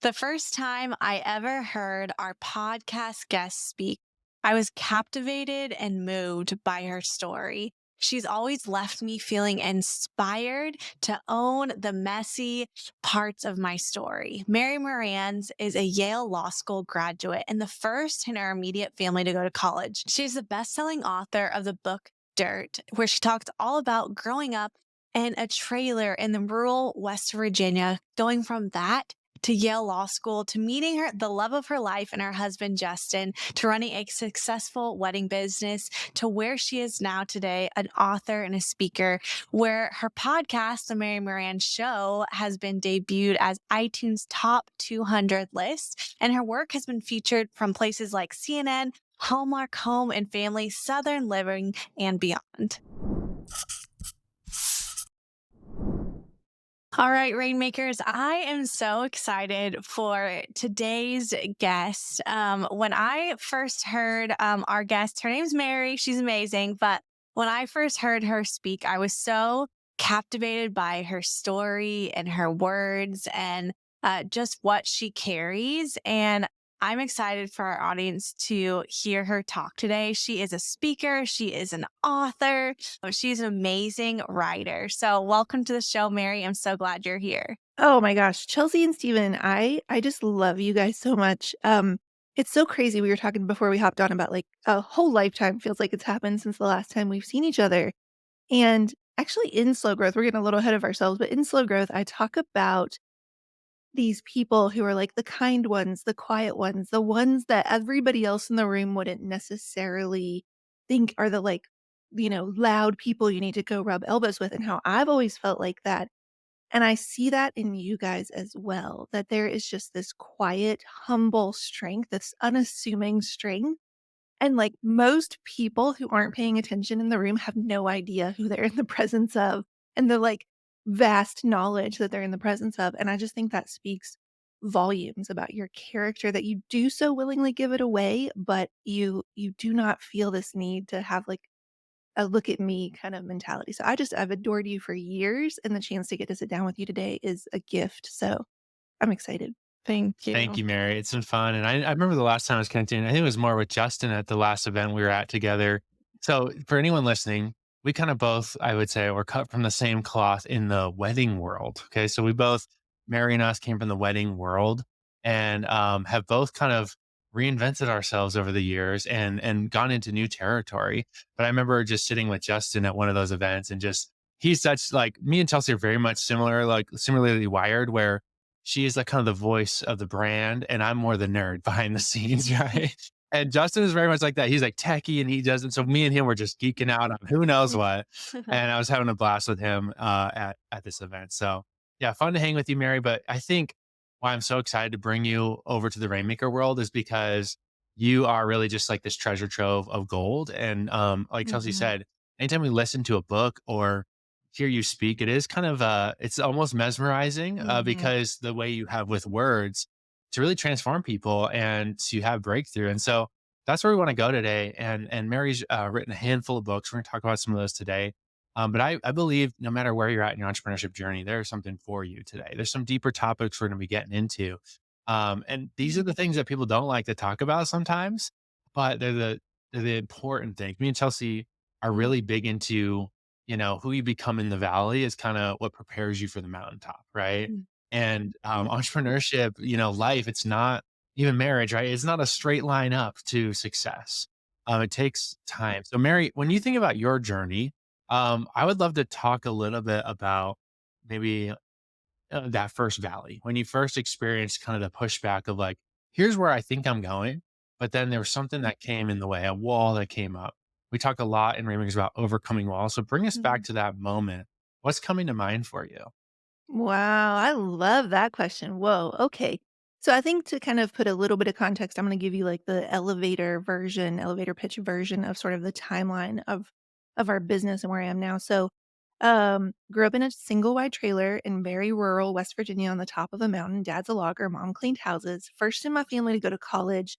The first time I ever heard our podcast guest speak, I was captivated and moved by her story. She's always left me feeling inspired to own the messy parts of my story. Mary Marantz is a Yale Law School graduate and the first in her immediate family to go to college. She's the best-selling author of the book Dirt, where she talked all about growing up in a trailer in the rural West Virginia, going from that to Yale Law School, to meeting the love of her life and her husband, Justin, to running a successful wedding business, to where she is now today, an author and a speaker, where her podcast, The Mary Moran Show, has been debuted as iTunes Top 200 list, and her work has been featured from places like CNN, Hallmark Home and Family, Southern Living, and beyond. All right, Rainmakers, I am so excited for today's guest. When I first heard our guest, her name's Mary, she's amazing, but when I first heard her speak, I was so captivated by her story and her words and just what she carries. And I'm excited for our audience to hear her talk today. She is a speaker, she is an author, she's an amazing writer. So, welcome to the show, Mary. I'm so glad you're here. Oh my gosh, Chelsea and Steven, I just love you guys so much. It's so crazy. We were talking before we hopped on about like a whole lifetime feels like it's happened since the last time we've seen each other. And actually in slow growth, we're getting a little ahead of ourselves, but in slow growth, I talk about these people who are like the kind ones, the quiet ones, the ones that everybody else in the room wouldn't necessarily think are the like, loud people you need to go rub elbows with, and how I've always felt like that. And I see that in you guys as well, that there is just this quiet, humble strength, this unassuming strength. And like most people who aren't paying attention in the room have no idea who they're in the presence of and the like vast knowledge that they're in the presence of. And I just think that speaks volumes about your character, that you do so willingly give it away, but you do not feel this need to have like a look at me kind of mentality. So I've adored you for years, and the chance to get to sit down with you today is a gift. So I'm excited. Thank Thank you. you, Mary. It's been fun. And I remember the last time I was connecting, I think it was more with Justin at the last event we were at together. So for anyone listening, we kind of both, I would say, were cut from the same cloth in the wedding world. Okay. So we both, Mary and us, came from the wedding world and have both kind of reinvented ourselves over the years and gone into new territory. But I remember just sitting with Justin at one of those events and just he's such like me and Chelsea are very much similar, like similarly wired, where she is like kind of the voice of the brand, and I'm more the nerd behind the scenes, right? And Justin is very much like that. He's like techie and he doesn't. So me and him were just geeking out on who knows what. And I was having a blast with him at this event. So yeah, fun to hang with you, Mary. But I think why I'm so excited to bring you over to the Rainmaker world is because you are really just like this treasure trove of gold. And like Chelsea Mhm. said, anytime we listen to a book or hear you speak, it is kind of it's almost mesmerizing Mhm. because the way you have with words to really transform people and to have breakthrough. And so that's where we want to go today. And Mary's written a handful of books. We're going to talk about some of those today. But I believe no matter where you're at in your entrepreneurship journey, there's something for you today. There's some deeper topics we're going to be getting into. And these are the things that people don't like to talk about sometimes, but they're the important things. Me and Chelsea are really big into who you become in the valley is kind of what prepares you for the mountaintop, right? Mm. And entrepreneurship, life, it's not even marriage, right? It's not a straight line up to success. It takes time. So, Mary, when you think about your journey, I would love to talk a little bit about maybe that first valley when you first experienced kind of the pushback of like, here's where I think I'm going. But then there was something that came in the way, a wall that came up. We talk a lot in Rainmakers about overcoming walls. So bring us back Mhm. to that moment. What's coming to mind for you? Wow, I love that question. Whoa, okay. So I think to kind of put a little bit of context, I'm going to give you like the elevator pitch version of sort of the timeline of our business and where I am now. So grew up in a single wide trailer in very rural West Virginia on the top of a mountain. Dad's a logger, mom cleaned houses. First in my family to go to college,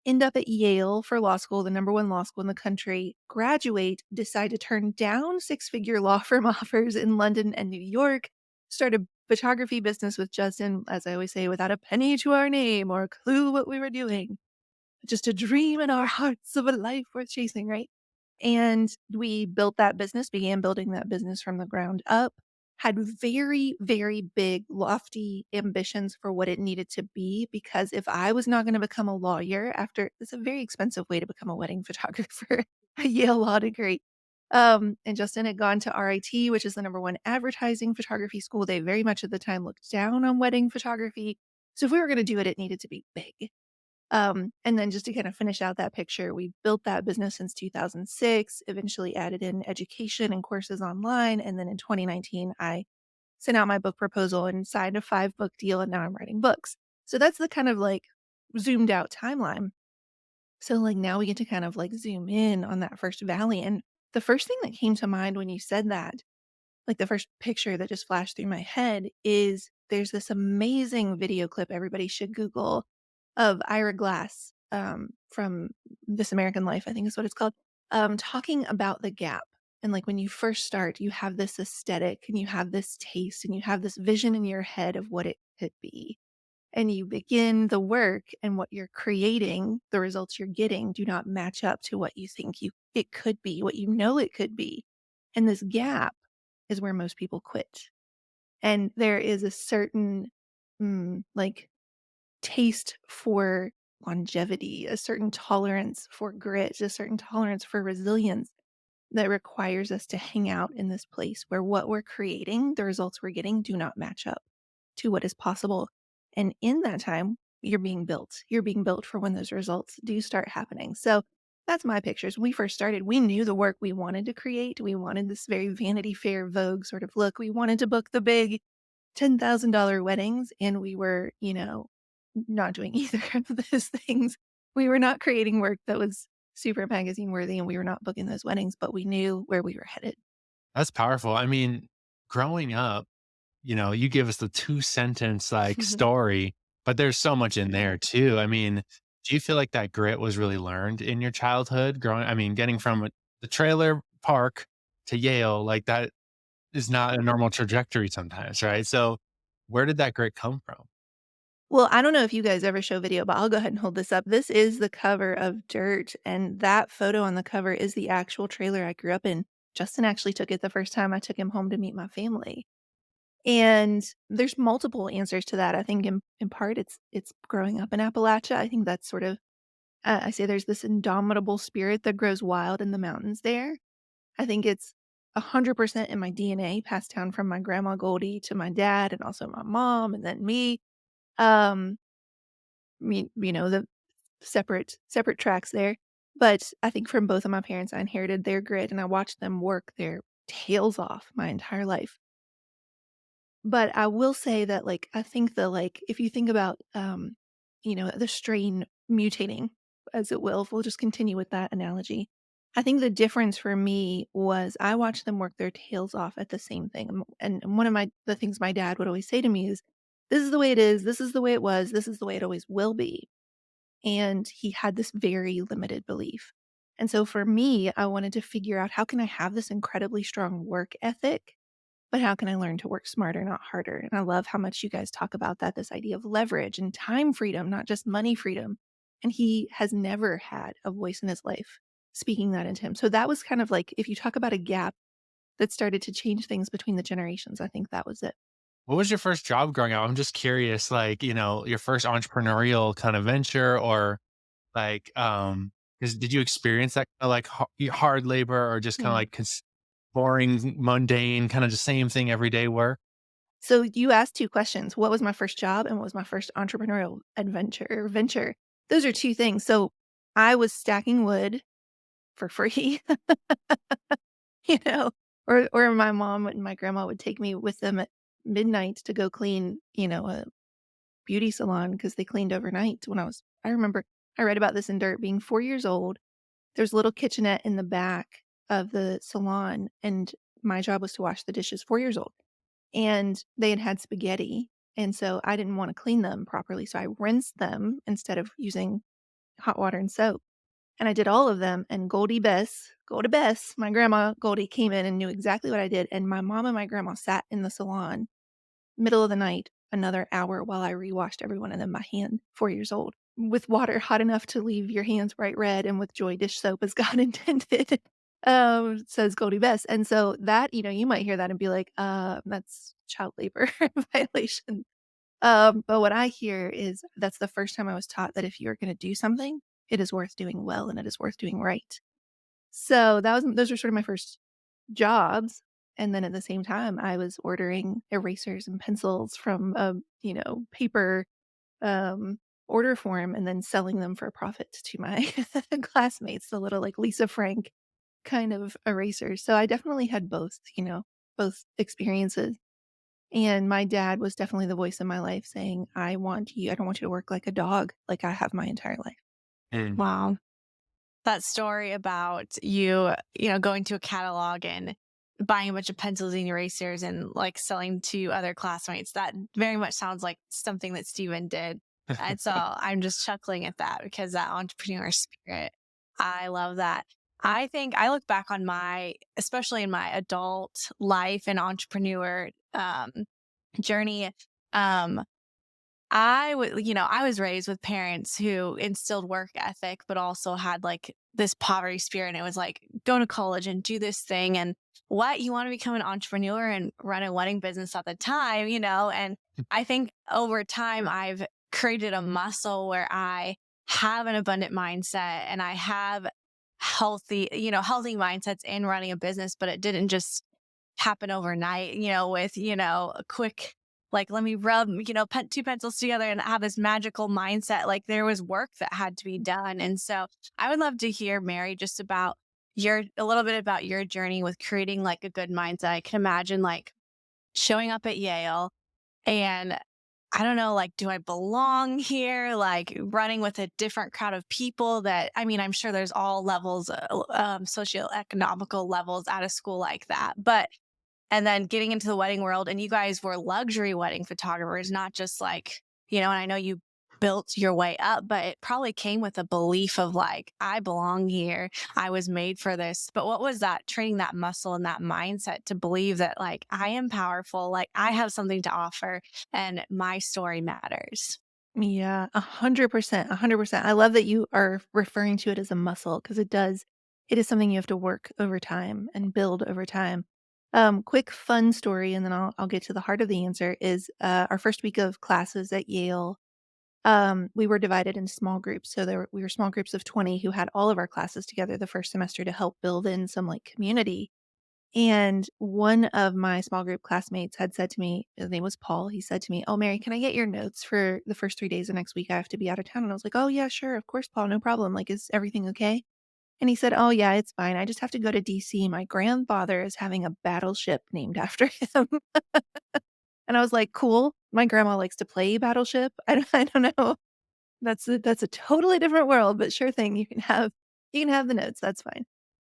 end up at Yale for law school, the number one law school in the country, graduate, decide to turn down six-figure law firm offers in London and New York, start a photography business with Justin, as I always say, without a penny to our name or a clue what we were doing. Just a dream in our hearts of a life worth chasing, right? And we built that business, began building that business from the ground up, had very, very big, lofty ambitions for what it needed to be. Because if I was not going to become a lawyer after, it's a very expensive way to become a wedding photographer, a Yale Law degree. And Justin had gone to RIT, which is the number one advertising photography school. They very much at the time looked down on wedding photography. So if we were going to do it, it needed to be big. And then just to kind of finish out that picture, we built that business since 2006, eventually added in education and courses online. And then in 2019, I sent out my book proposal and signed a 5-book deal. And now I'm writing books. So that's the kind of like zoomed out timeline. So like now we get to kind of like zoom in on that first valley. And the first thing that came to mind when you said that, like the first picture that just flashed through my head is there's this amazing video clip everybody should Google of Ira Glass from This American Life, I think is what it's called, talking about the gap. And like when you first start, you have this aesthetic and you have this taste and you have this vision in your head of what it could be. And you begin the work and what you're creating, the results you're getting do not match up to what you think it could be, what you know it could be. And this gap is where most people quit. And there is a certain like taste for longevity, a certain tolerance for grit, a certain tolerance for resilience that requires us to hang out in this place where what we're creating, the results we're getting, do not match up to what is possible. And in that time, you're being built. You're being built for when those results do start happening. So that's my pictures. When we first started, we knew the work we wanted to create. We wanted this very Vanity Fair Vogue sort of look. We wanted to book the big $10,000 weddings, and we were, not doing either of those things. We were not creating work that was super magazine worthy, and we were not booking those weddings, but we knew where we were headed. That's powerful. I mean, growing up, you give us the 2 sentence like story, but there's so much in there too. I mean, do you feel like that grit was really learned in your childhood growing? I mean, getting from the trailer park to Yale, like that is not a normal trajectory sometimes, right? So where did that grit come from? Well, I don't know if you guys ever show video, but I'll go ahead and hold this up. This is the cover of Dirt, and that photo on the cover is the actual trailer I grew up in. Justin actually took it the first time I took him home to meet my family. And there's multiple answers to that. I think in part it's growing up in Appalachia. I think that's sort of I say there's this indomitable spirit that grows wild in the mountains there. I think it's 100% in my DNA, passed down from my grandma Goldie to my dad and also my mom and then me. Um, the separate tracks there. But I think from both of my parents, I inherited their grit and I watched them work their tails off my entire life. But I will say that, like, I think that, like, if you think about, the strain mutating, as it will, if we'll just continue with that analogy. I think the difference for me was I watched them work their tails off at the same thing. And one of the things my dad would always say to me is, "This is the way it is. This is the way it was. This is the way it always will be." And he had this very limited belief. And so for me, I wanted to figure out how can I have this incredibly strong work ethic, but how can I learn to work smarter, not harder? And I love how much you guys talk about that, this idea of leverage and time freedom, not just money freedom. And he has never had a voice in his life speaking that into him. So that was kind of like, if you talk about a gap that started to change things between the generations, I think that was it. What was your first job growing up? I'm just curious, like, your first entrepreneurial kind of venture or like, did you experience that kinda like hard labor or just kinda Yeah. like boring, mundane, kinda just same thing everyday work? So you asked 2 questions. What was my first job and what was my first entrepreneurial adventure or venture? Those are 2 things. So I was stacking wood for free, you know, or my mom and my grandma would take me with them at midnight to go clean, a beauty salon because they cleaned overnight when I remember I read about this in Dirt being 4 years old. There's a little kitchenette in the back of the salon, and my job was to wash the dishes, 4 years old. And they had had spaghetti, and so I didn't wanna clean them properly, so I rinsed them instead of using hot water and soap, and I did all of them, and Goldie Bess, my grandma Goldie came in and knew exactly what I did, and my mom and my grandma sat in the salon middle of the night, another hour while I rewashed everyone, and then my hand, 4 years old, with water hot enough to leave your hands bright red and with Joy dish soap as God intended, says Goldie Best. And so that, you might hear that and be like, that's child labor violation. But what I hear is that's the first time I was taught that if you're gonna do something, it is worth doing well and it is worth doing right. So those were sort of my first jobs, and then at the same time, I was ordering erasers and pencils from a, paper, um, order form and then selling them for a profit to my classmates, the little, like, Lisa Frank kind of erasers. So I definitely had both, both experiences. And my dad was definitely the voice in my life saying, I don't want you to work like a dog like I have my entire life." Mm. Wow. That story about going to a catalog and buying a bunch of pencils and erasers and like selling to other classmates, that very much sounds like something that Steven did. And so I'm just chuckling at that because that entrepreneur spirit, I love that. I think I look back on especially in my adult life and entrepreneur journey. Um, I was raised with parents who instilled work ethic, but also had like this poverty spirit. And it was like, go to college and do this thing. And what you want to become an entrepreneur and run a wedding business at the time. And I think over time, I've created a muscle where I have an abundant mindset and I have healthy mindsets in running a business, but it didn't just happen overnight, with, a quick, like, let me rub, two pencils together and have this magical mindset. Like there was work that had to be done. And so I would love to hear, Mary, just about a little bit about your journey with creating like a good mindset. I can imagine like showing up at Yale and I don't know, like, do I belong here? Like running with a different crowd of people I'm sure there's all levels, socioeconomical levels at a school like that. And then getting into the wedding world, and you guys were luxury wedding photographers, not just like, and I know you built your way up, but it probably came with a belief of like, I belong here. I was made for this. But what was that training that muscle and that mindset to believe that like I am powerful, like I have something to offer and my story matters? Yeah, 100%, 100%. I love that you are referring to it as a muscle because it is something you have to work over time and build over time. Quick fun story, and then I'll get to the heart of the answer is, our first week of classes at Yale, we were divided into small groups. So we were small groups of 20 who had all of our classes together the first semester to help build in some, like, community. And one of my small group classmates had said to me, his name was Paul, he said to me, "Oh, Mary, can I get your notes for the first 3 days of next week? I have to be out of town." And I was like, "Oh, yeah, sure. Of course, Paul. No problem. Like, is everything okay?" And he said, "Oh, yeah, it's fine. I just have to go to DC. My grandfather is having a battleship named after him." And I was like, "Cool. My grandma likes to play Battleship. I don't know. That's a totally different world, but sure thing. You can have the notes. That's fine."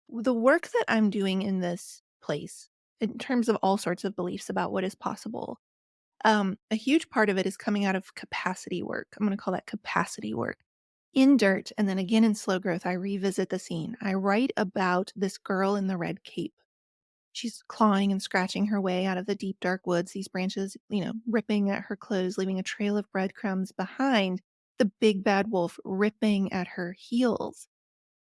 The work that I'm doing in this place, in terms of all sorts of beliefs about what is possible, a huge part of it is coming out of capacity work. I'm going to call that capacity work. In Dirt, and then again in Slow Growth, I revisit the scene. I write about this girl in the red cape. She's clawing and scratching her way out of the deep, dark woods, these branches, ripping at her clothes, leaving a trail of breadcrumbs behind, the big bad wolf ripping at her heels.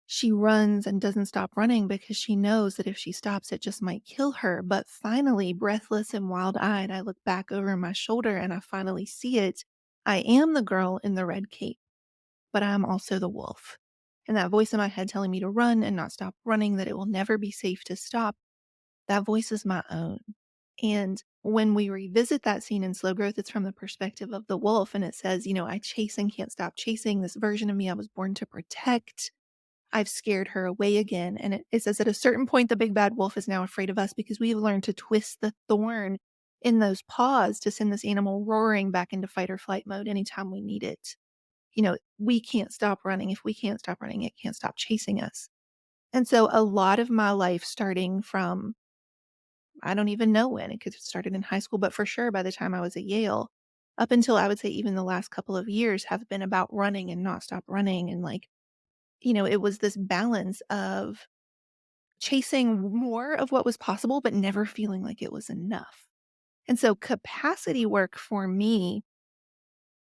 She runs and doesn't stop running because she knows that if she stops, it just might kill her. But finally, breathless and wild eyed, I look back over my shoulder and I finally see it. I am the girl in the red cape, but I'm also the wolf. And that voice in my head telling me to run and not stop running, that it will never be safe to stop, that voice is my own. And when we revisit that scene in Slow Growth, it's from the perspective of the wolf. And it says, I chase and can't stop chasing this version of me I was born to protect. I've scared her away again. And it says at a certain point, the big bad wolf is now afraid of us because we have learned to twist the thorn in those paws to send this animal roaring back into fight or flight mode anytime we need it. We can't stop running. If we can't stop running, it can't stop chasing us. And so a lot of my life starting from, I don't even know when, it could have started in high school, but for sure by the time I was at Yale, up until I would say even the last couple of years have been about running and not stop running. And like, it was this balance of chasing more of what was possible, but never feeling like it was enough. And so capacity work for me,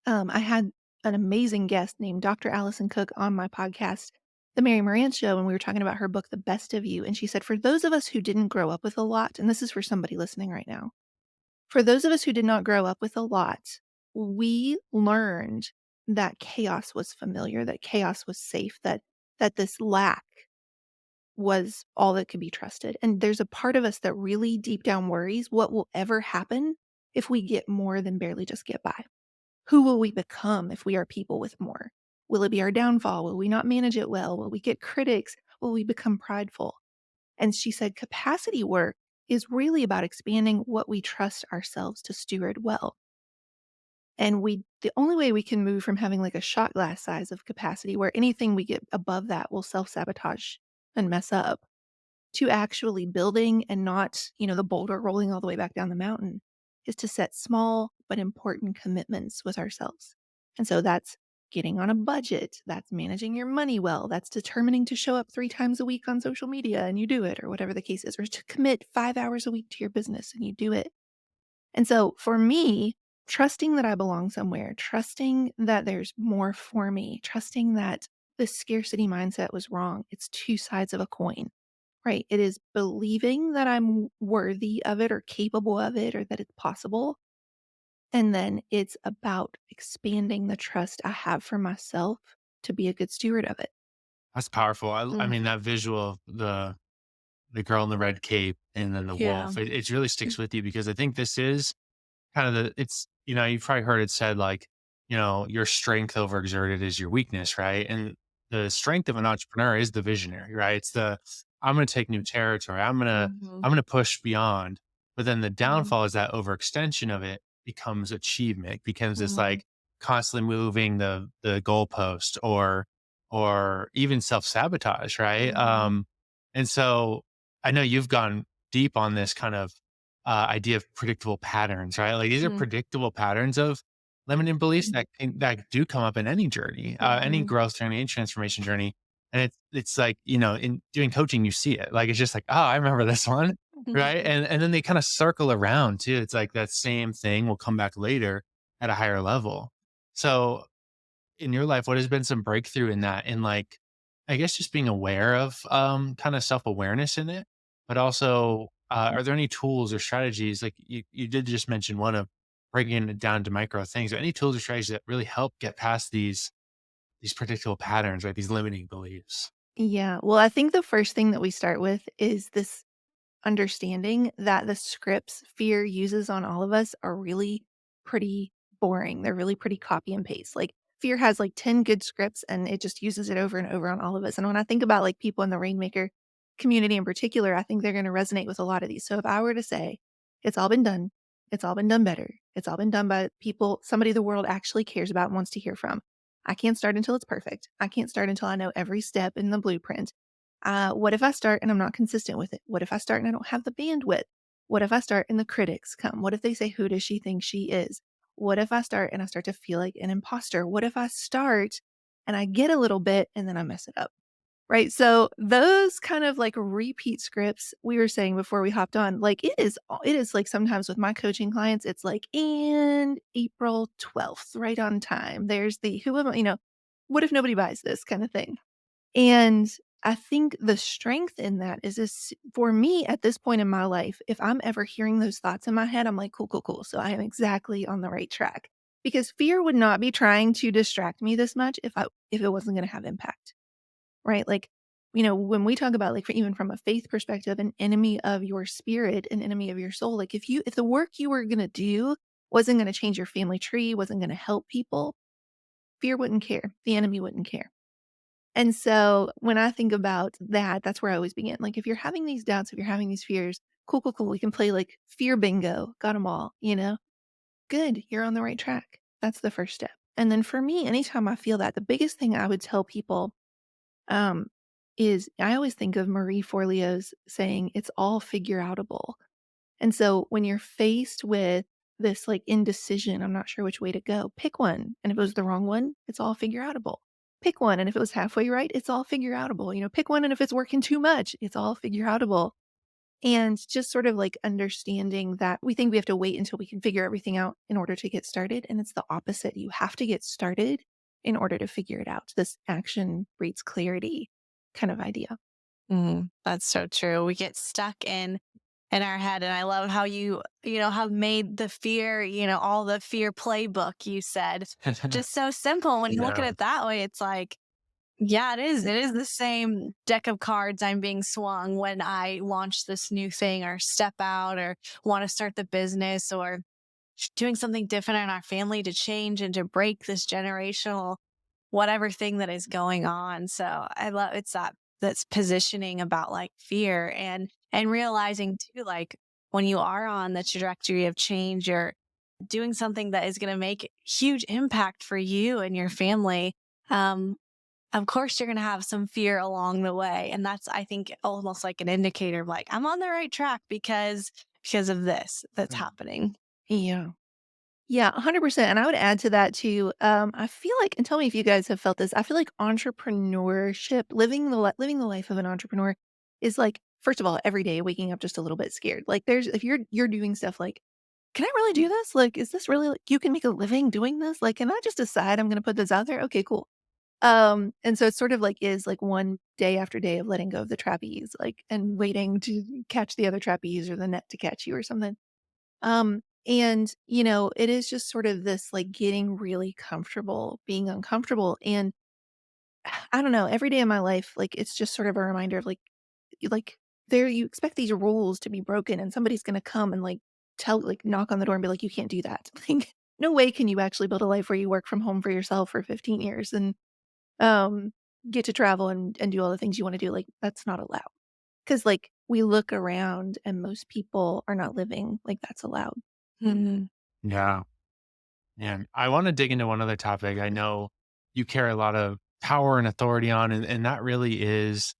I had an amazing guest named Dr. Allison Cook on my podcast, The Mary Marantz Show, and we were talking about her book, The Best of You. And she said, for those of us who didn't grow up with a lot, and this is for somebody listening right now, for those of us who did not grow up with a lot, we learned that chaos was familiar, that chaos was safe, that this lack was all that could be trusted. And there's a part of us that really deep down worries what will ever happen if we get more than barely just get by. Who will we become if we are people with more? Will it be our downfall? Will we not manage it well? Will we get critics? Will we become prideful? And she said capacity work is really about expanding what we trust ourselves to steward well. And the only way we can move from having like a shot glass size of capacity where anything we get above that will self-sabotage and mess up, to actually building and not, the boulder rolling all the way back down the mountain, is to set small but important commitments with ourselves. And so that's getting on a budget, that's managing your money well, that's determining to show up 3 times a week on social media and you do it, or whatever the case is, or to commit 5 hours a week to your business and you do it. And so for me, trusting that I belong somewhere, trusting that there's more for me, trusting that the scarcity mindset was wrong. It's two sides of a coin, right? It is believing that I'm worthy of it or capable of it or that it's possible. And then it's about expanding the trust I have for myself to be a good steward of it. That's powerful. I Mm, mean, that visual of the girl in the red cape and then the yeah. wolf, it really sticks with you because I think this is kind of you've probably heard it said like, your strength overexerted is your weakness, right? And the strength of an entrepreneur is the visionary, right? It's I'm going to take new territory. Mhm, I'm going to push beyond. But then the mhm, downfall is that overextension of it becomes achievement, becomes this mhm, like constantly moving the goalpost or even self-sabotage, right? mhm, And so I know you've gone deep on this kind of idea of predictable patterns, right? Like these are mhm, predictable patterns of limiting beliefs Mhm. that do come up in any journey, any mhm, growth journey, any transformation journey. And it's like, in doing coaching, you see it. Like it's just like, oh, I remember this one. Right. And then they kind of circle around too. It's like that same thing will come back later at a higher level. So in your life, what has been some breakthrough in that? In like, I guess just being aware of kind of self-awareness in it, but also are there any tools or strategies like you did just mention one of breaking it down to micro things, or any tools or strategies that really help get past these predictable patterns, right? These limiting beliefs. Yeah. Well, I think the first thing that we start with is this understanding that the scripts fear uses on all of us are really pretty boring. They're really pretty copy and paste. Like fear has like 10 good scripts and it just uses it over and over on all of us. And when I think about like people in the Rainmaker community in particular, I think they're going to resonate with a lot of these. So if I were to say, it's all been done, it's all been done better, it's all been done by people, somebody the world actually cares about and wants to hear from. I can't start until it's perfect. I can't start until I know every step in the blueprint. What if I start and I'm not consistent with it? What if I start and I don't have the bandwidth? What if I start and the critics come? What if they say, who does she think she is? What if I start and I start to feel like an imposter? What if I start and I get a little bit and then I mess it up? Right. So those kind of like repeat scripts we were saying before we hopped on, like it is like sometimes with my coaching clients, it's like, and April 12th, right on time. There's the who am I, what if nobody buys this kind of thing? And I think the strength in that is this for me at this point in my life, if I'm ever hearing those thoughts in my head, I'm like, cool, cool, cool. So I am exactly on the right track. Because fear would not be trying to distract me this much if it wasn't going to have impact. Right? Like, when we talk about like even from a faith perspective, an enemy of your spirit, an enemy of your soul, like if the work you were gonna do wasn't gonna change your family tree, wasn't gonna help people, fear wouldn't care. The enemy wouldn't care. And so when I think about that, that's where I always begin. Like, if you're having these doubts, if you're having these fears, cool, cool, cool. We can play like fear bingo, got them all. Good, you're on the right track. That's the first step. And then for me, anytime I feel that, the biggest thing I would tell people um, is I always think of Marie Forleo's saying, it's all figure outable. And so when you're faced with this like indecision, I'm not sure which way to go, pick one. And if it was the wrong one, it's all figure outable. Pick one. And if it was halfway right, it's all figure outable. Pick one. And if it's working too much, it's all figure outable. And just sort of like understanding that we think we have to wait until we can figure everything out in order to get started. And it's the opposite. You have to get started in order to figure it out. This action breeds clarity kind of idea. That's so true. We get stuck in our head, and I love how have made the fear, all the fear playbook you said just so simple. When you look at Yeah. it that way, it's like, yeah, it is. It is the same deck of cards I'm being swung when I launch this new thing or step out or want to start the business or doing something different in our family to change and to break this generational whatever thing that is going on. So I love it's that's positioning about like fear and realizing too, like when you are on the trajectory of change, you're doing something that is going to make huge impact for you and your family. Um, of course, you're going to have some fear along the way, and that's I think almost like an indicator of like I'm on the right track because of this that's Mm. happening. Yeah. Yeah, 100%. And I would add to that too. I feel like, and tell me if you guys have felt this. I feel like entrepreneurship, living the life of an entrepreneur, is like first of all, every day waking up just a little bit scared. Like there's if you're doing stuff like, can I really do this? Like, is this really like you can make a living doing this? Like, can I just decide I'm going to put this out there? Okay, cool. And so it's sort of like is like one day after day of letting go of the trapeze, like and waiting to catch the other trapeze or the net to catch you or something. And, it is just sort of this like getting really comfortable, being uncomfortable. And I don't know, every day of my life, like it's just sort of a reminder of like there you expect these rules to be broken and somebody's gonna come and like knock on the door and be like, you can't do that. Like, no way can you actually build a life where you work from home for yourself for 15 years and um get to travel and do all the things you want to do. Like, that's not allowed. Cause like we look around and most people are not living like that's allowed. Mhm. Yeah. And I want to dig into one other topic. I know you carry a lot of power and authority on, and that really is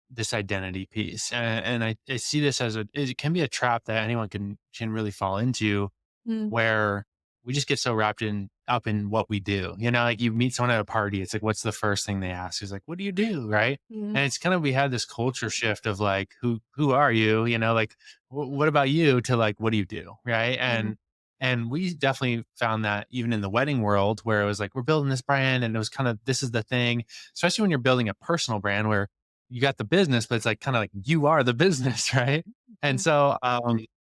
this identity piece. And I see this as it can be a trap that anyone can really fall into Mm. where we just get so wrapped in up in what we do. Like you meet someone at a party, it's like, what's the first thing they ask? Is like, what do you do? Right. Mhm. And it's kind of we had this culture shift of like, who are you? Like, what about you? To like, what do you do? Right. Mhm. And we definitely found that even in the wedding world, where it was like, we're building this brand, and it was kind of this is the thing, especially when you're building a personal brand where you got the business, but it's like kind of like you are the business, right? And Mhm. so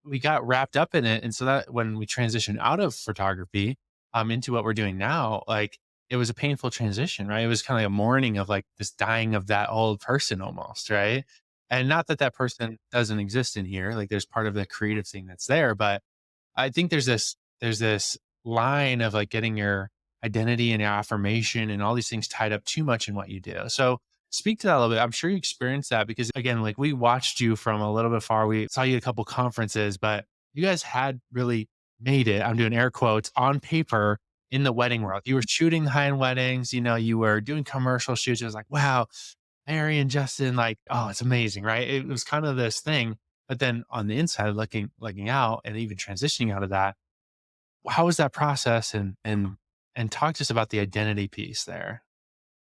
we got wrapped up in it. And so that when we transitioned out of photography into what we're doing now, like it was a painful transition, right? It was kind of like a mourning of like this dying of that old person almost, right? And not that that person doesn't exist in here, like there's part of the creative thing that's there, but I think there's this line of like getting your identity and your affirmation and all these things tied up too much in what you do. So speak to that a little bit. I'm sure you experienced that because again, like we watched you from a little bit far. We saw you at a couple conferences, but you guys had really made it. I'm doing air quotes on paper in the wedding world. You were shooting high-end weddings, you were doing commercial shoots. It was like, wow, Mary and Justin, like, oh, it's amazing, right? It was kind of this thing. But then on the inside, looking out and even transitioning out of that, how was that process? And talk to us about the identity piece there.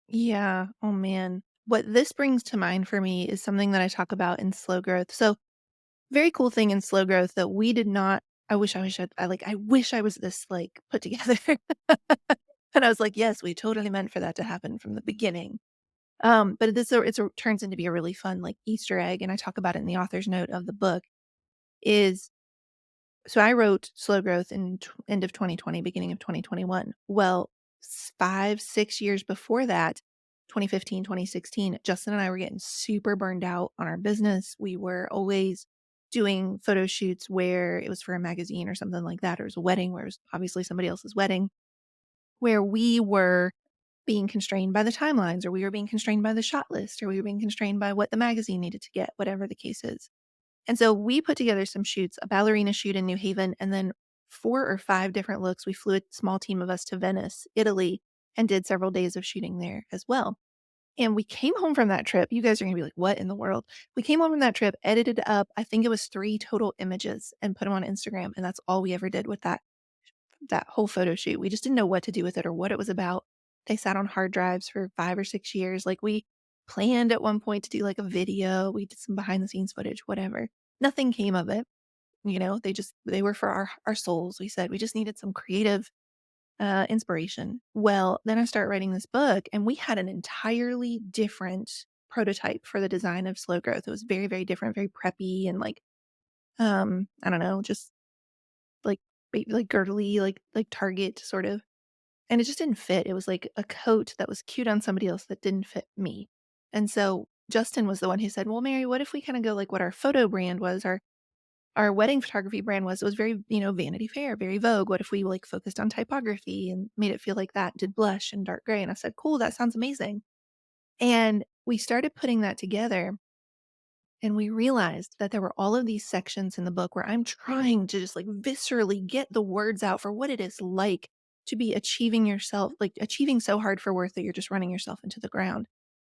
Yeah. Oh man. What this brings to mind for me is something that I talk about in slow growth. So, very cool thing in slow growth that we did not I wish I was this like put together. And I was like, yes, we totally meant for that to happen from the beginning. But it's turns into be a really fun like Easter egg and I talk about it in the author's note of the book is so I wrote Slow Growth in end of 2020, beginning of 2021. Well, 5, 6 years before that, 2015, 2016, Justin and I were getting super burned out on our business. We were always doing photo shoots where it was for a magazine or something like that, or it was a wedding where it was obviously somebody else's wedding, where we were being constrained by the timelines, or we were being constrained by the shot list, or we were being constrained by what the magazine needed to get, whatever the case is. And so we put together some shoots, a ballerina shoot in New Haven, and then 4 or 5 different looks. We flew a small team of us to Venice, Italy, and did several days of shooting there as well. And we came home from that trip. You guys are gonna be like, "What in the world?" We came home from that trip, edited up, I think it was 3 total images and put them on Instagram, and that's all we ever did with that whole photo shoot. We just didn't know what to do with it or what it was about. They sat on hard drives for 5 or 6 years. Like, we planned at one point to do, like, a video. We did some behind the scenes footage, whatever. Nothing came of it. They were for our souls. We said we just needed some creative inspiration. Well, then I start writing this book, and we had an entirely different prototype for the design of Slow Growth. It was very, very different, very preppy, and like I don't know, just like like girdly, like Target sort of. And it just didn't fit. It was like a coat that was cute on somebody else that didn't fit me. And so Justin was the one who said, "Well, Mary, what if we kind of go like what our photo brand was, our wedding photography brand was?" It was very, Vanity Fair, very Vogue. What if we like focused on typography and made it feel like that, did blush and dark gray? And I said, "Cool, that sounds amazing." And we started putting that together, and we realized that there were all of these sections in the book where I'm trying to just like viscerally get the words out for what it is like to be achieving yourself, like achieving so hard for worth that you're just running yourself into the ground.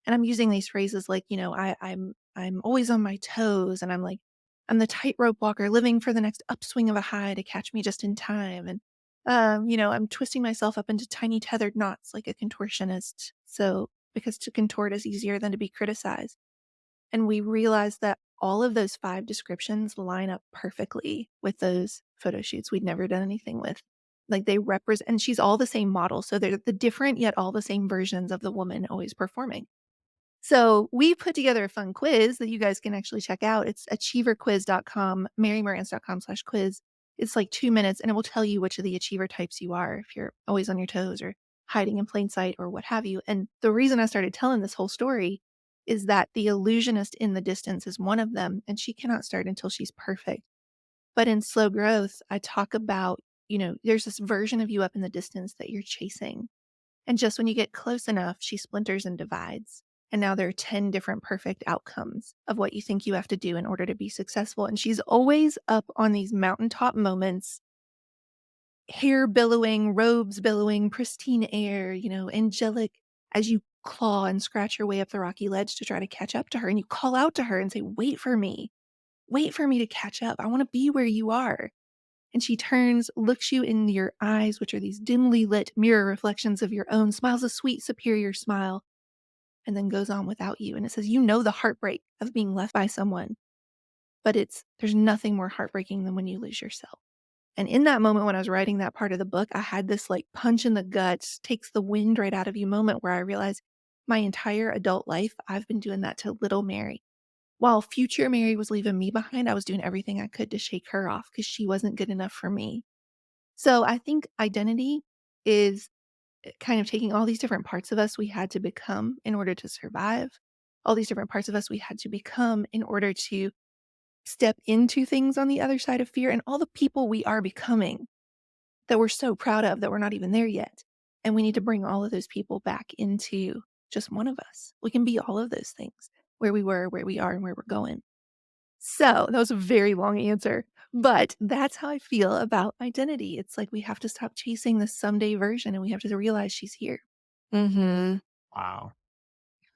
And I'm using these phrases like, I'm always on my toes, and I'm like, I'm the tightrope walker living for the next upswing of a high to catch me just in time. And I'm twisting myself up into tiny tethered knots like a contortionist. So because to contort is easier than to be criticized. And we realized that all of those 5 descriptions line up perfectly with those photo shoots we'd never done anything with. Like, they represent, and she's all the same model, so they're the different yet all the same versions of the woman always performing. So, we put together a fun quiz that you guys can actually check out. It's achieverquiz.com, marymarantz.com/quiz. It's like 2 minutes, and it will tell you which of the achiever types you are, if you're always on your toes or hiding in plain sight or what have you. And the reason I started telling this whole story is that the illusionist in the distance is one of them, and she cannot start until she's perfect. But in Slow Growth, I talk about, there's this version of you up in the distance that you're chasing. And just when you get close enough, she splinters and divides. And now there are 10 different perfect outcomes of what you think you have to do in order to be successful. And she's always up on these mountaintop moments, hair billowing, robes billowing, pristine air, angelic, as you claw and scratch your way up the rocky ledge to try to catch up to her. And you call out to her and say, wait for me to catch up. I want to be where you are." And she turns, looks you in your eyes, which are these dimly lit mirror reflections of your own, smiles a sweet, superior smile, and then goes on without you. And it says, the heartbreak of being left by someone, but there's nothing more heartbreaking than when you lose yourself. And in that moment when I was writing that part of the book, I had this like punch in the guts, takes the wind right out of you moment where I realized my entire adult life, I've been doing that to little Mary. While future Mary was leaving me behind, I was doing everything I could to shake her off because she wasn't good enough for me. So I think identity is kind of taking all these different parts of us we had to become in order to survive, all these different parts of us we had to become in order to step into things on the other side of fear, and all the people we are becoming that we're so proud of that we're not even there yet. And we need to bring all of those people back into just one of us. We can be all of those things, where we were, where we are, and where we're going. So that was a very long answer, but that's how I feel about identity. It's like we have to stop chasing the someday version, and we have to realize she's here. Mhm. Wow.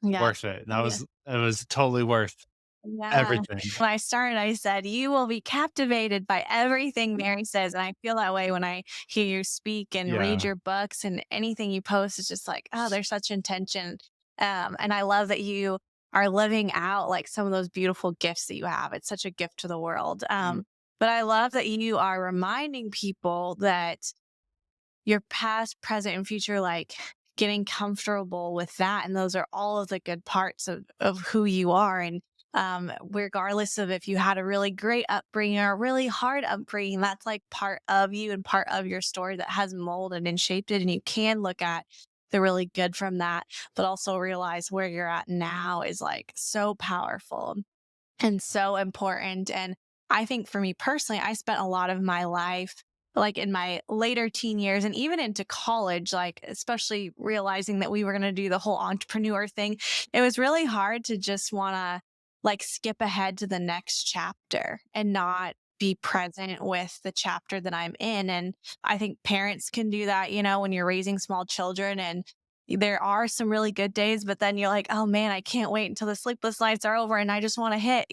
Yes. Worth it. Yeah. It was totally worth Yeah. everything. When I started, I said, "You will be captivated by everything Mary says." And I feel that way when I hear you speak and read Yeah. your books, and anything you post is just like, oh, there's such intention. And I love that you are living out like some of those beautiful gifts that you have. It's such a gift to the world. Mm. But I love that you are reminding people that your past, present, and future, like getting comfortable with that. And those are all of the good parts of who you are. And regardless of if you had a really great upbringing or a really hard upbringing, that's like part of you and part of your story that has molded and shaped it. And you can look at the really good from that, but also realize where you're at now is like so powerful and so important. And I think for me personally, I spent a lot of my life like in my later teen years and even into college, like especially realizing that we were going to do the whole entrepreneur thing. It was really hard to just want to like skip ahead to the next chapter and not be present with the chapter that I'm in. And I think parents can do that, when you're raising small children, and there are some really good days, but then you're like, oh man, I can't wait until the sleepless nights are over and I just want to hit,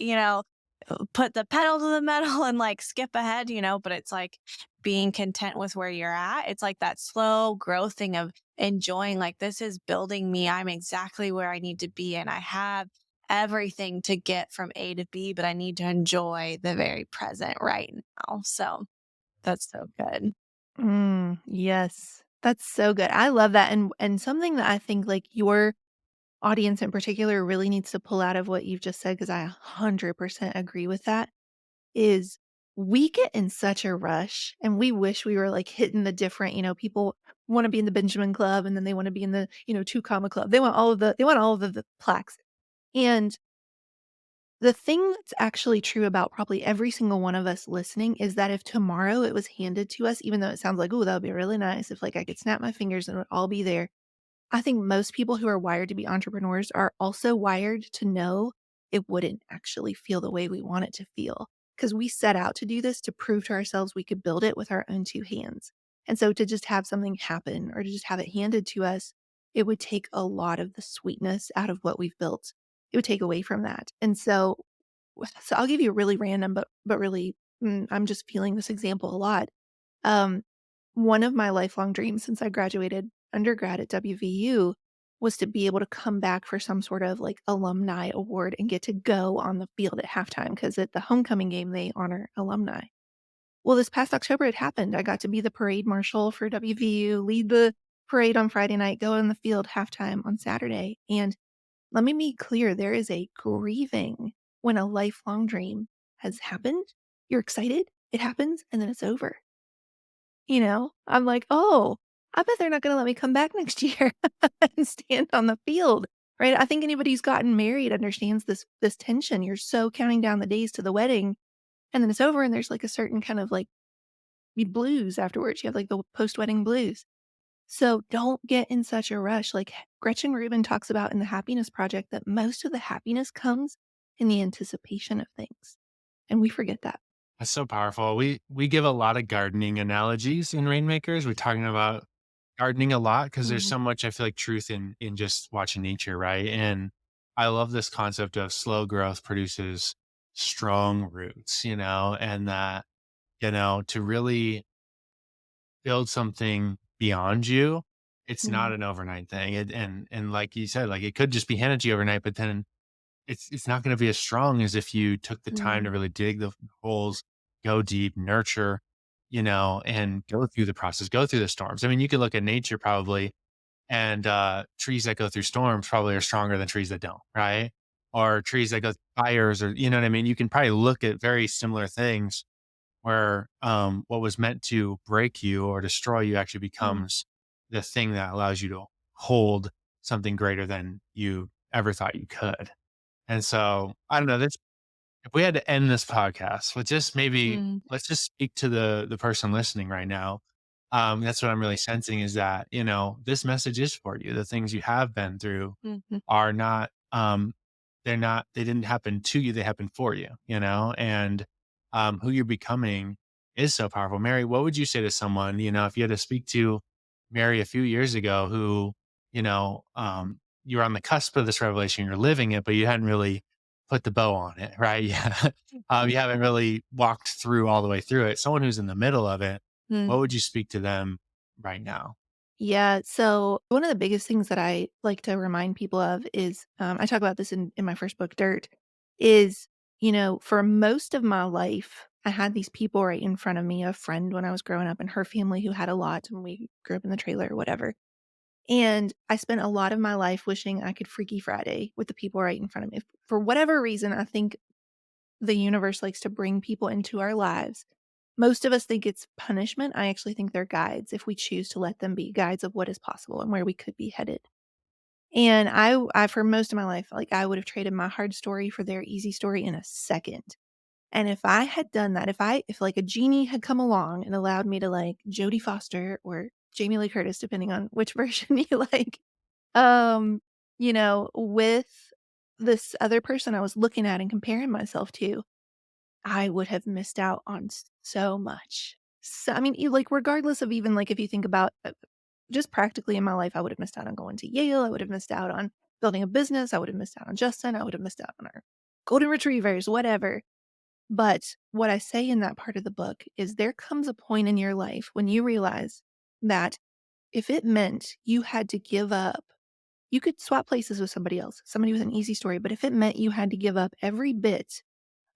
put the pedal to the metal and like skip ahead, but it's like being content with where you're at. It's like that slow growth thing of enjoying, like, this is building me. I'm exactly where I need to be. And I have everything to get from A to B, but I need to enjoy the very present right now. So that's so good. Yes. That's so good. I love that, and something that I think, like, your audience in particular really needs to pull out of what you've just said, because I 100% agree with that, is we get in such a rush and we wish we were, like, hitting the different, people wanna be in the Benjamin Club, and then they wanna be in the, 2 Comma Club. They want all of the plaques. And the thing that's actually true about probably every single one of us listening is that if tomorrow it was handed to us, even though it sounds like, "Ooh, that would be really nice if, like, I could snap my fingers and it would all be there." I think most people who are wired to be entrepreneurs are also wired to know it wouldn't actually feel the way we want it to feel, because we set out to do this to prove to ourselves we could build it with our own 2 hands. And so to just have something happen or to just have it handed to us, it would take a lot of the sweetness out of what we've built. It would take away from that. And so I'll give you a really random, but really, I'm just feeling this example a lot. Um, One of my lifelong dreams since I graduated undergrad at WVU was to be able to come back for some sort of, like, alumni award and get to go on the field at halftime, because at the homecoming game, they honor alumni. Well, this past October, it happened. I got to be the parade marshal for WVU, lead the parade on Friday night, go on the field halftime on Saturday, and let me be clear, there is a grieving when a lifelong dream has happened. You're excited, it happens, and then it's over. I'm like, "Oh, I bet they're not gonna let me come back next year and stand on the field," right? I think anybody who's gotten married understands this tension. You're so counting down the days to the wedding, and then it's over, and there's, like, a certain kind of, like, blues afterwards. You have, like, the post-wedding blues. So don't get in such a rush. Like, Gretchen Rubin talks about in The Happiness Project that most of the happiness comes in the anticipation of things, and we forget that. That's so powerful. We give a lot of gardening analogies in Rainmakers. We're talking about gardening a lot because there's Mhm, so much I feel like truth in just watching nature, right? And I love this concept of slow growth produces strong roots, and that, to really build something beyond you, it's not mhm, an overnight thing. And like you said, like it could just be handed to you overnight, but then it's not gonna be as strong as if you took the time to mhm, really dig the holes, go deep, nurture, and go through the process, go through the storms. I mean, you could look at nature probably, and, trees that go through storms probably are stronger than trees that don't, right? Or trees that go through fires, or you know what I mean? You can probably look at very similar things where, what was meant to break you or destroy you actually mhm, becomes the thing that allows you to hold something greater than you ever thought you could. And so, I don't know, this if we had to end this podcast with just maybe Mm, let's just speak to the person listening right now. That's what I'm really sensing is that, this message is for you. The things you have been through mhm, are not, they didn't happen to you, they happened for you, and, who you're becoming is so powerful. Mary, what would you say to someone, if you had to speak to Mary a few years ago who, you were on the cusp of this revelation, you're living it, but you hadn't really put the bow on it, right? Yeah. You haven't really walked through all the way through it. Someone who's in the middle of it, mm, what would you speak to them right now? Yeah, so one of the biggest things that I like to remind people of is, I talk about this in my first book, Dirt, is, for most of my life, I had these people right in front of me, a friend when I was growing up and her family who had a lot, and we grew up in the trailer or whatever. And I spent a lot of my life wishing I could Freaky Friday with the people right in front of me. For whatever reason, I think the universe likes to bring people into our lives. Most of us think it's punishment. I actually think they're guides if we choose to let them be guides of what is possible and where we could be headed. And I for most of my life, like, I would have traded my hard story for their easy story in a second. And if I had done that, if like a genie had come along and allowed me to like Jodie Foster or Jamie Lee Curtis, depending on which version you like, um, with this other person I was looking at and comparing myself to, I would have missed out on so much. So, I mean, like, regardless of even, like, if you think about, just practically in my life, I would have missed out on going to Yale. I would have missed out on building a business. I would have missed out on Justin. I would have missed out on our golden retrievers, whatever. But what I say in that part of the book is there comes a point in your life when you realize that if it meant you had to give up You could swap places with somebody else, somebody with an easy story, but if it meant you had to give up every bit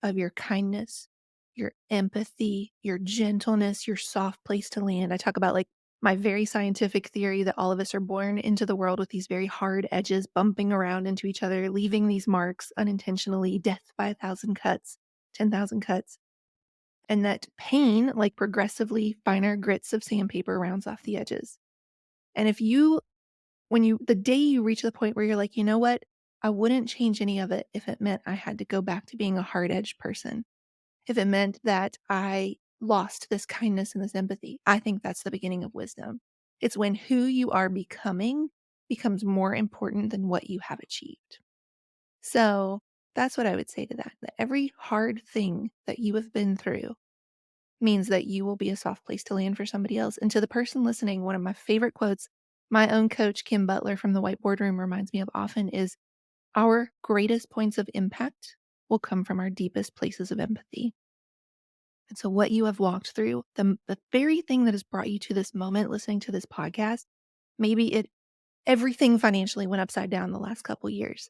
of your kindness, your empathy, your gentleness, your soft place to land. I talk about like my very scientific theory that all of us are born into the world with these very hard edges bumping around into each other, leaving these marks unintentionally, death by 1,000 cuts, 10,000 cuts. And that pain, like progressively finer grits of sandpaper, rounds off the edges. And if you, the day you reach the point where you're like, you know what? I wouldn't change any of it if it meant I had to go back to being a hard edged person, if it meant that I lost this kindness and this empathy. I think that's the beginning of wisdom. It's when who you are becoming becomes more important than what you have achieved. So that's what I would say to that, that every hard thing that you have been through means that you will be a soft place to land for somebody else. And to the person listening, one of my favorite quotes, my own coach, Kim Butler from the Whiteboard Room, reminds me of often is our greatest points of impact will come from our deepest places of empathy. And so, what you have walked through, the very thing that has brought you to this moment, listening to this podcast, maybe everything financially went upside down the last couple years.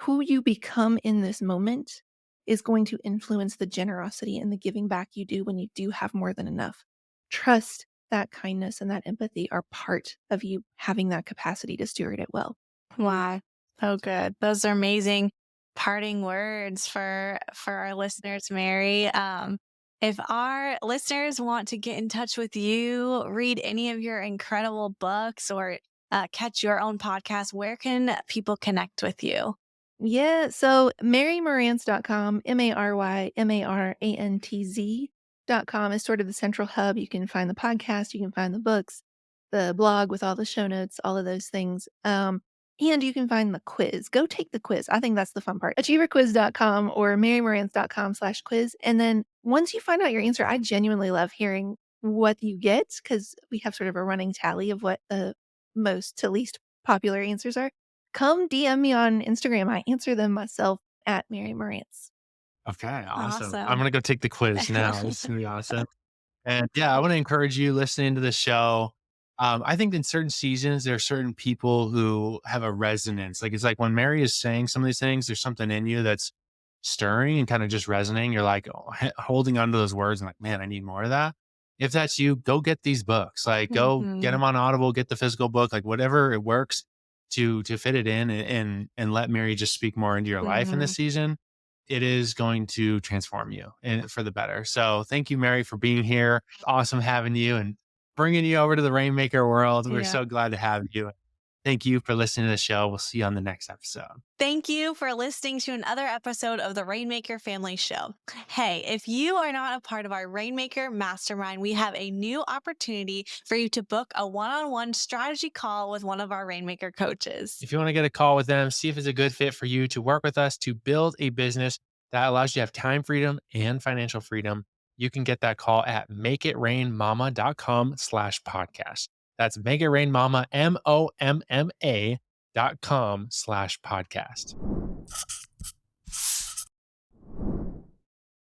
Who you become in this moment is going to influence the generosity and the giving back you do when you do have more than enough. Trust that kindness and that empathy are part of you having that capacity to steward it well. Wow. So good. Those are amazing parting words for our listeners, Mary. If our listeners want to get in touch with you, read any of your incredible books, or catch your own podcast, where can people connect with you? Yeah, so marymarantz.com, MaryMarantz.com is sort of the central hub. You can find the podcast, you can find the books, the blog with all the show notes, all of those things. And you can find the quiz. Go take the quiz. I think that's the fun part. Achieverquiz.com or marymarantz.com/quiz. And then once you find out your answer, I genuinely love hearing what you get because we have sort of a running tally of what the most to least popular answers are. Come DM me on Instagram. I answer them myself at Mary Marantz. Okay, awesome. I'm Awesome. gonna go take the quiz now. This is gonna be awesome. And yeah, I want to encourage you listening to the show. I think in certain seasons, there are certain people who have a resonance. Like it's like when Mary is saying some of these things, there's something in you that's stirring and kind of just resonating. You're like holding onto those words and like, man, I need more of that. If that's you, go get these books. Like go get Mhm. them on Audible, get the physical book, like whatever it works to fit it in and let Mary just speak more into your life in this Mhm. season. It is going to transform you and for the better. So thank you, Mary, for being here. Awesome having you and bringing you over to the Rainmaker world. We're Yeah. so glad to have you. Thank you for listening to the show. We'll see you on the next episode. Thank you for listening to another episode of the Rainmaker Family Show. Hey, if you are not a part of our Rainmaker Mastermind, we have a new opportunity for you to book a one-on-one strategy call with one of our Rainmaker coaches. If you want to get a call with them, see if it's a good fit for you to work with us to build a business that allows you to have time freedom and financial freedom, you can get that call at makeitrainmama.com/podcast. That's makeitrainmama, MOMMA.com/podcast.